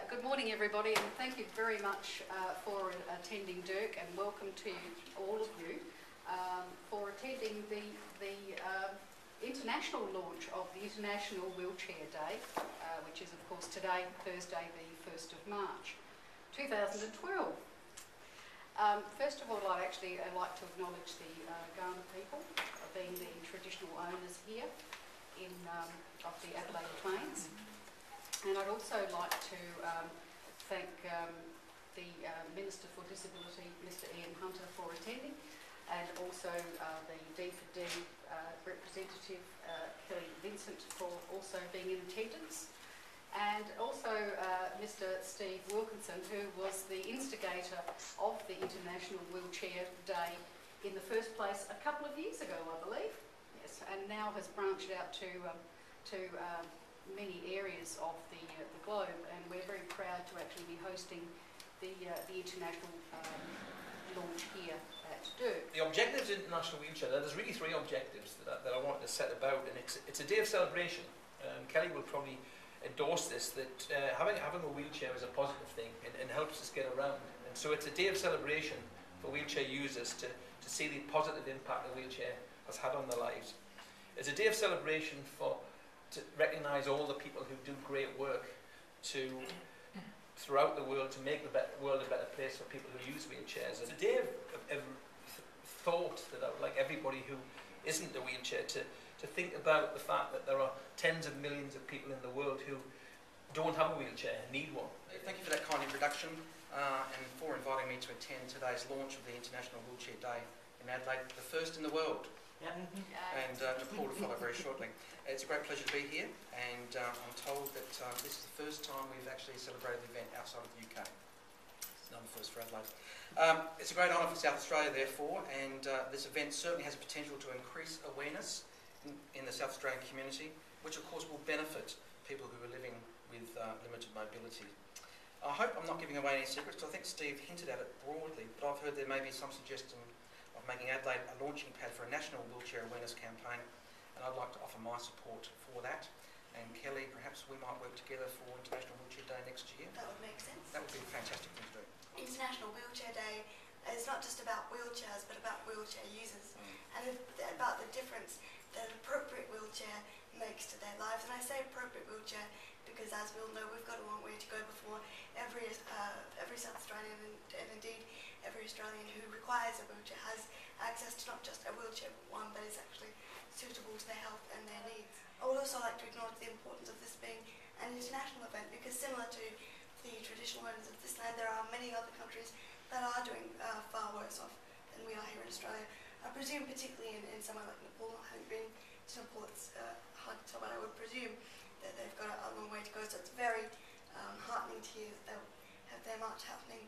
Good morning everybody, and thank you very much for attending DIRC, and welcome to all of you for attending the international launch of the International Wheelchair Day, which is of course today, Thursday the 1st of March 2012. First of all, I'd like to acknowledge the Ghana people, being the traditional owners here of the Adelaide Plains. And I'd also like to thank the Minister for Disability, Mr. Hunter, for attending, and also the D4D representative, Vincent, for also being in attendance, and also Mr. Steve Wilkinson, who was the instigator of the International Wheelchair Day in the first place a couple of years ago, I believe. Yes, and now has branched out to many areas of the globe, and we're very proud to actually be hosting the international launch here at DIRC. The objectives of International Wheelchair Day, there's really three objectives that I wanted to set about, and it's a day of celebration. Kelly will probably endorse this, that having a wheelchair is a positive thing and helps us get around. And so it's a day of celebration for wheelchair users to see the positive impact the wheelchair has had on their lives. It's a day of celebration to recognise all the people who do great work throughout the world to make the world a better place for people who use wheelchairs. It's a day of thought that I would like everybody who isn't a wheelchair to think about the fact that there are tens of millions of people in the world who don't have a wheelchair and need one. Thank you for that kind introduction and for inviting me to attend today's launch of the International Wheelchair Day in Adelaide, the first in the world. Yep. And Nepal to follow very shortly. It's a great pleasure to be here, and I'm told that this is the first time we've actually celebrated the event outside of the UK. It's another first for Adelaide. It's a great honour for South Australia, therefore, and this event certainly has the potential to increase awareness in the South Australian community, which of course will benefit people who are living with limited mobility. I hope I'm not giving away any secrets, because I think Steve hinted at it broadly, but I've heard there may be some suggestion of making Adelaide a launching pad for a national wheelchair awareness campaign, and I'd like to offer my support for that. And Kelly, perhaps we might work together for International Wheelchair Day next year. That would make sense. That would be a fantastic thing to do. International Wheelchair Day is not just about wheelchairs, but about wheelchair users, and about the difference that an appropriate wheelchair makes to their lives. And I say appropriate wheelchair because, as we all know, we've got a long way to go before every South Australian, and indeed every Australian who requires a wheelchair has access to not just a wheelchair, but one that is actually suitable to their health and their needs. I would also like to acknowledge the importance of this being an international event, because similar to the traditional owners of this land, there are many other countries that are doing far worse off than we are here in Australia. I presume particularly in somewhere like Nepal. I haven't been to Nepal, it's hard to tell, but I would presume that they've got a long way to go, so it's very heartening to hear that they'll have their march happening.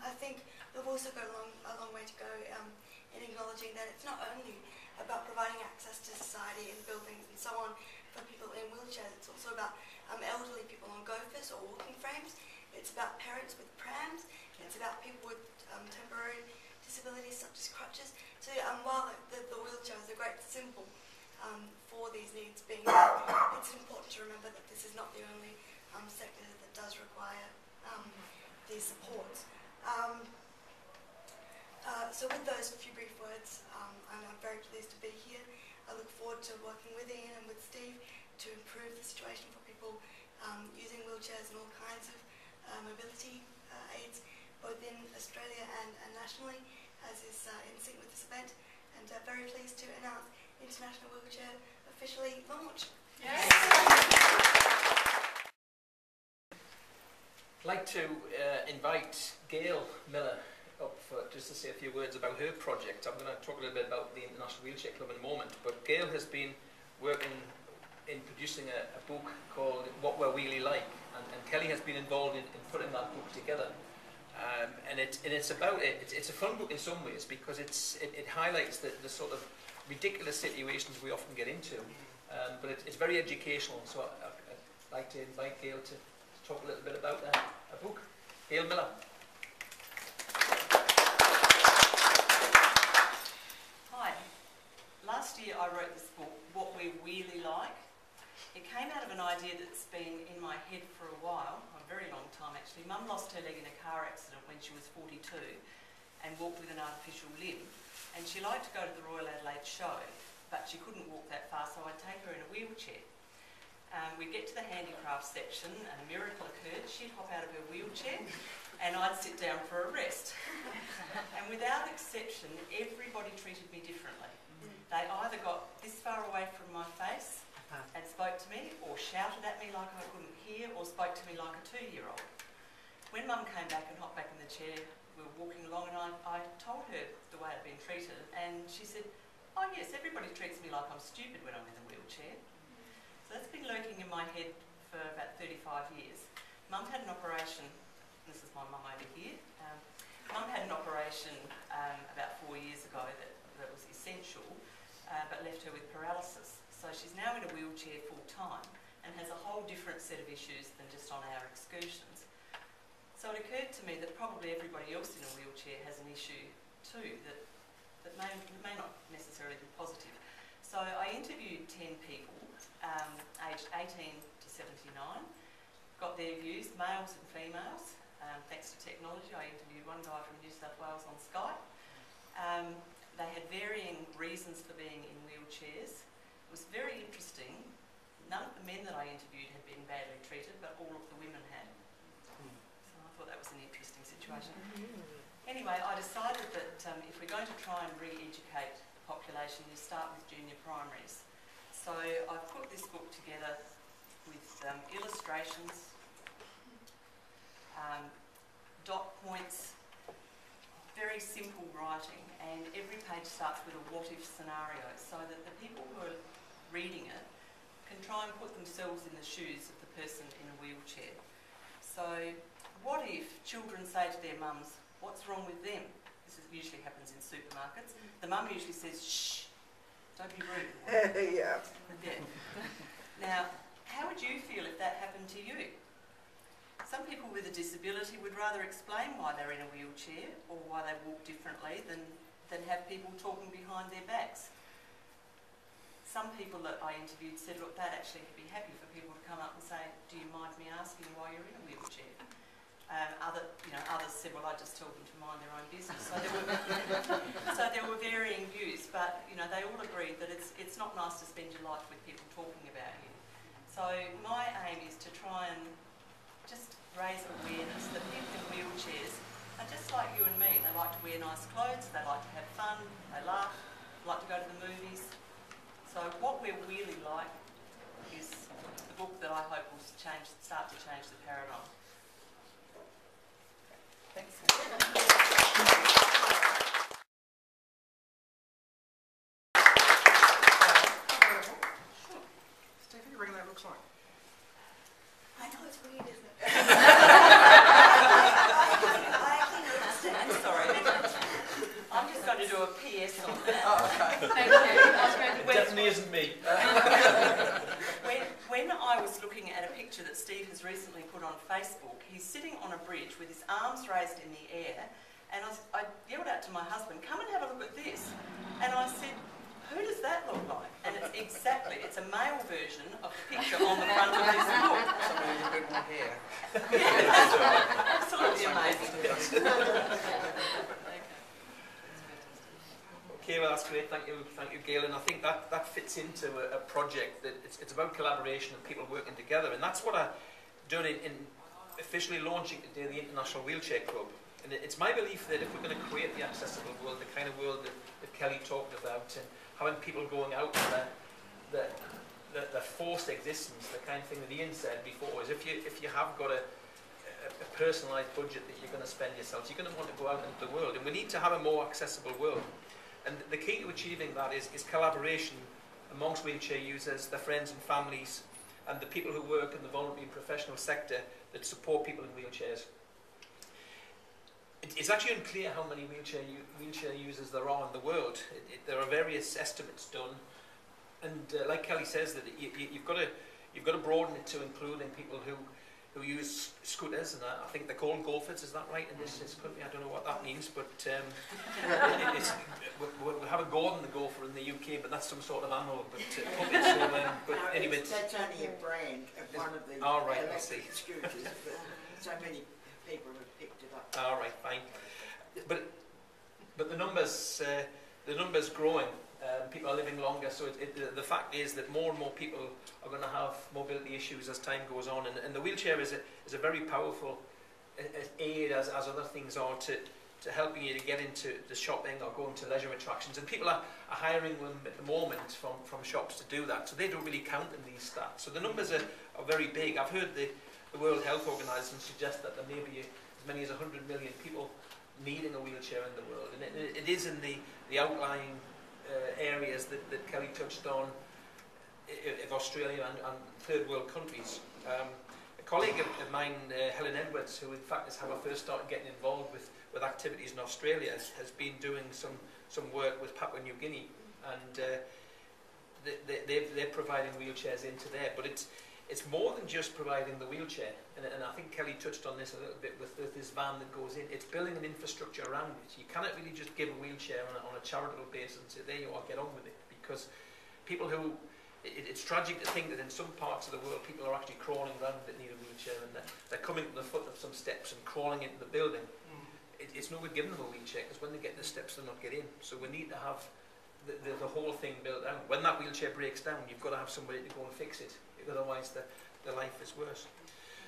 I think we've also got a long way to go in acknowledging that it's not only about providing access to society and buildings and so on for people in wheelchairs, it's also about elderly people on GoFers or walking frames, it's about parents with prams, it's about people with temporary disabilities such as crutches. So while the wheelchair is a great symbol for these needs being met, it's important to remember that this is not the only sector that does require these supports. So with those few brief words, I'm very pleased to be here. I look forward to working with Ian and with Steve to improve the situation for people using wheelchairs and all kinds of mobility aids, both in Australia and nationally, as is in sync with this event. And very pleased to announce International Wheelchair officially launched. Yes. I'd like to invite Gail Miller up just to say a few words about her project. I'm going to talk a little bit about the International Wheelchair Club in a moment, but Gail has been working in producing a book called What We're Wheelie Like, and Kelly has been involved in putting that book together. And it's a fun book in some ways, because it highlights the sort of ridiculous situations we often get into, but it's very educational. So I'd like to invite Gail to talk a little bit about a book. Gail Miller. Hi. Last year I wrote this book, What We're Wheelie Like. It came out of an idea that's been in my head for a while, a very long time actually. Mum lost her leg in a car accident when she was 42 and walked with an artificial limb. And she liked to go to the Royal Adelaide show, but she couldn't walk that far, so I'd take her in a wheelchair. We'd get to the handicraft section and a miracle occurred. She'd hop out of her wheelchair and I'd sit down for a rest. And without exception, everybody treated me differently. They either got this far away from my face and spoke to me, or shouted at me like I couldn't hear, or spoke to me like a 2-year-old. When Mum came back and hopped back in the chair, we were walking along and I told her the way I'd been treated, and she said, "Oh yes, everybody treats me like I'm stupid when I'm in the wheelchair." So that's been lurking in my head for about 35 years. Mum had an operation, this is my mum over here. Mum had an operation about 4 years ago that was essential, but left her with paralysis. So she's now in a wheelchair full time and has a whole different set of issues than just on our excursions. So it occurred to me that probably everybody else in a wheelchair has an issue too that may not necessarily be positive. So I interviewed 10 people aged 18 to 79, got their views, males and females. Thanks to technology, I interviewed one guy from New South Wales on Skype. They had varying reasons for being in wheelchairs. It was very interesting. None of the men that I interviewed had been badly treated, but all of the women had. So I thought that was an interesting situation. Anyway, I decided that if we're going to try and re-educate the population, you start with junior primaries. So I've put this book together with illustrations, dot points, very simple writing, and every page starts with a what-if scenario so that the people who are reading it can try and put themselves in the shoes of the person in a wheelchair. So what if children say to their mums, "What's wrong with them?" This usually happens in supermarkets. The mum usually says, "Shh, don't be rude." Yeah. Yeah. Now, how would you feel if that happened to you? Some people with a disability would rather explain why they're in a wheelchair or why they walk differently than have people talking behind their backs. Some people that I interviewed said, look, they'd actually be happy for people to come up and say, "Do you mind me asking why you're in a wheelchair?" Others said, "Well, I just tell them to mind their own business." So there were varying views, but they all agreed that it's not nice to spend your life with people talking about you. So my aim is to try and just raise awareness that people in wheelchairs are just like you and me. They like to wear nice clothes, they like to have fun, they laugh, like to go to the movies. So what we're really like is the book that I hope will start to change the paradigm. Thanks. Steve, how do you reckon that looks like? I know it's weird, isn't it? I actually noticed it. I'm sorry. I'm just going to do a PS on that. Oh, okay. Thank you. I was going to It definitely isn't me. When I was looking at a picture that Steve has recently put on Facebook, he's sitting on a bridge with his arms raised in the air, and I yelled out to my husband, "Come and have a look at this." And I said, "Who does that look like?" And it's a male version of the picture on the front of this book. Somebody with a bit more hair. Yeah, absolutely amazing. Okay, well that's great. Thank you, Gail. And I think that fits into a project that it's about collaboration and people working together, and that's what I've done in officially launching today the International Wheelchair Club. And it's my belief that if we're going to create the accessible world, the kind of world that Kelly talked about, and having people going out and the forced existence, the kind of thing that Ian said before, is if you have got a personalised budget that you're going to spend yourself, you're going to want to go out into the world, and we need to have a more accessible world. And the key to achieving that is collaboration amongst wheelchair users, their friends and families, and the people who work in the voluntary and professional sector that support people in wheelchairs. It's actually unclear how many wheelchair users there are in the world. There are various estimates done, and like Kelly says, that you've got to broaden it to including people who who use scooters, and I think they're called golfers, is that right, in this country? I don't know what that means, but we have a Gordon the gopher in the UK, but that's some sort of animal. But, but anyway, that's only a brand of one of the electric scooters, but so many people have picked it up. All right, fine. But the numbers growing. People are living longer, so the fact is that more and more people are going to have mobility issues as time goes on, and the wheelchair is a very powerful aid, as other things are, to helping you to get into the shopping or going to leisure attractions. And people are hiring them at the moment from shops to do that, so they don't really count in these stats. So the numbers are very big. I've heard the World Health Organisation suggest that there may be as many as 100 million people needing a wheelchair in the world, and it is in the outlying areas that Kelly touched on, of Australia and third world countries. A colleague of mine, Helen Edwards, who in fact is how I first started getting involved with activities in Australia, has been doing some work with Papua New Guinea, and they're providing wheelchairs into there. But it's more than just providing the wheelchair, and I think Kelly touched on this a little bit with this van that goes in. It's building an infrastructure around it. You cannot really just give a wheelchair on a charitable basis and say, there you are, get on with it, because people who... It's tragic to think that in some parts of the world people are actually crawling around that need a wheelchair, and they're coming to the foot of some steps and crawling into the building. It's no good giving them a wheelchair, because when they get the steps they'll not get in. So we need to have the whole thing built out. When that wheelchair breaks down, you've got to have somebody to go and fix it. Otherwise the life is worse.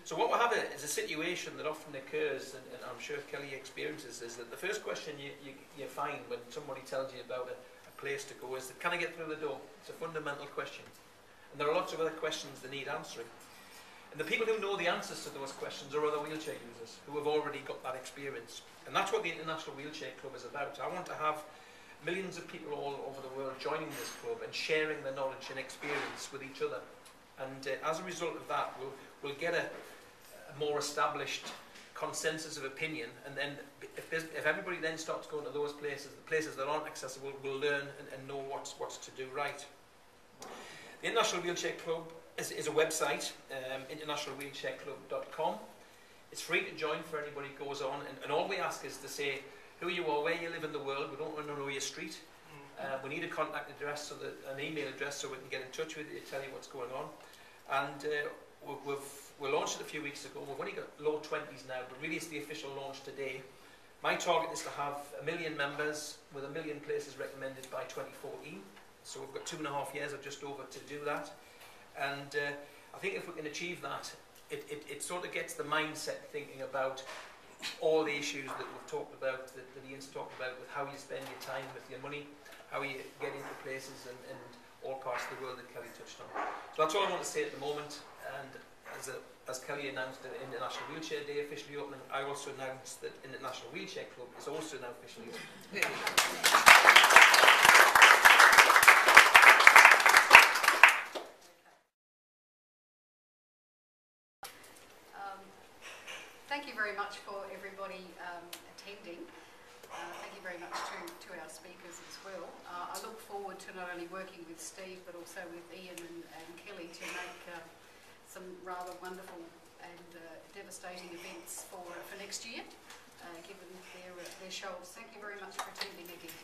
So what we have is a situation that often occurs, and I'm sure Kelly experiences, is that the first question you find when somebody tells you about a place to go is that, can I get through the door? It's a fundamental question. And there are lots of other questions that need answering. And the people who know the answers to those questions are other wheelchair users who have already got that experience. And that's what the International Wheelchair Club is about. I want to have millions of people all over the world joining this club and sharing their knowledge and experience with each other. And as a result of that, we'll get a more established consensus of opinion, and then if everybody then starts going to those places, the places that aren't accessible, we'll learn and know what's to do right. The International Wheelchair Club is a website, internationalwheelchairclub.com. It's free to join for anybody who goes on, and all we ask is to say who you are, where you live in the world. We don't want to know your street. We need a contact address, an email address, so we can get in touch with you to tell you what's going on. And we launched it a few weeks ago. We've only got low 20s now, but really it's the official launch today. My target is to have 1 million members with 1 million places recommended by 2014. So we've got 2.5 years or just over to do that. And I think if we can achieve that, it sort of gets the mindset thinking about all the issues that we've talked about, that Ian's talked about, with how you spend your time with your money, how you get into places and all parts of the world that Kelly touched on. So that's all I want to say at the moment. And as Kelly announced the International Wheelchair Day officially opening, I also announced that International Wheelchair Club is also now officially open. Thank you very much for everybody attending. Thank you very much to our speakers as well. I look forward to not only working with Steve but also with Ian and Kelly to make some rather wonderful and devastating events for next year, given their shows. Thank you very much for attending again.